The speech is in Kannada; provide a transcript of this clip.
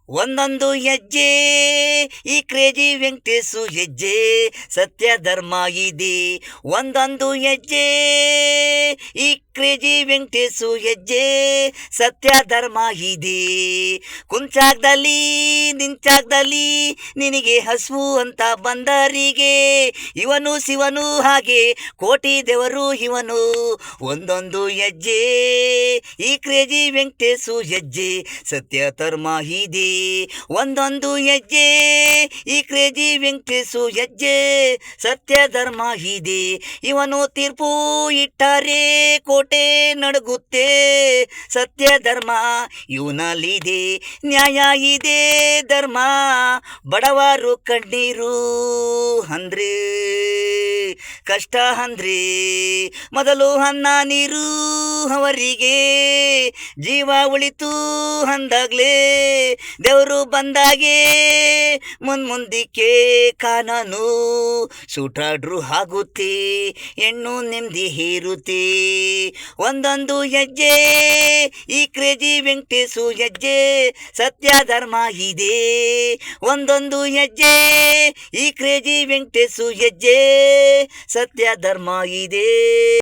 ಒಂದೊಂದು ಹೆಜ್ಜೆ ಈ ಕ್ರೇಜಿ ವೆಂಕಟೇಶು ಹೆಜ್ಜೆ ಸತ್ಯ ಧರ್ಮ ಇದೆ. ಒಂದೊಂದು ಹೆಜ್ಜೆ ಈ ಕ್ರೇಜಿ ವೆಂಕಟೇಶು ಹೆಜ್ಜೆ ಸತ್ಯ ಧರ್ಮ ಇದೆ. ಕುಂಚಾಗ್ದಲ್ಲಿ ನಿಂಚಾಗ್ದಲ್ಲಿ ನಿನಗೆ ಹಸುವು ಅಂತ ಬಂದರಿಗೆ ಇವನು ಶಿವನು ಹಾಗೆ ಕೋಟಿ ದೇವರು ಇವನು. ಒಂದೊಂದು ಹೆಜ್ಜೆ ಈ ಕ್ರೇಜಿ ವೆಂಕಟೇಶು ಹೆಜ್ಜೆ ಸತ್ಯ ಧರ್ಮ ಇದೆ. ಒಂದೊಂದು ಹೆಜ್ಜೆ ಈ ಕ್ರೇಜಿ ವೆಂಕಟೇಶು ಹೆಜ್ಜೆ ಸತ್ಯ ಧರ್ಮ ಇದೆ. ಇವನು ತೀರ್ಪು ಇಟ್ಟರೆ ಕೋಟೆ ನಡುಗುತ್ತೆ. ಸತ್ಯ ಧರ್ಮ ಇವನಲ್ಲಿದೆ, ನ್ಯಾಯ ಇದೆ ಧರ್ಮ. ಬಡವರು ಕಣ್ಣೀರು ಅಂದ್ರೆ ಕಷ್ಟ ಅಂದ್ರೆ ಮೊದಲು ಅನ್ನ ನೀರು ಅವರಿಗೆ ಜೀವ ಉಳಿತು ಅಂದಾಗ್ಲೇ ದೇವರು ಬಂದಾಗೆ ಮುಂದಕ್ಕೆ ಕಾನೂನು ಸೂಟಾಡ್ರು ಆಗುತ್ತೆ, ಹೆಣ್ಣು ನೆಮ್ಮದಿ ಹೇರುತ್ತೆ. ಒಂದೊಂದು ಹೆಜ್ಜೆ ಈ ಕ್ರೇಜಿ ವೆಂಕಟೇಶು ಹೆಜ್ಜೆ ಸತ್ಯ ಧರ್ಮ ಇದೆ. ಒಂದೊಂದು ಹೆಜ್ಜೆ ಈ ಕ್ರೇಜಿ ವೆಂಕಟೇಶು ಹೆಜ್ಜೆ ಸತ್ಯ ಧರ್ಮ ಇದೆ.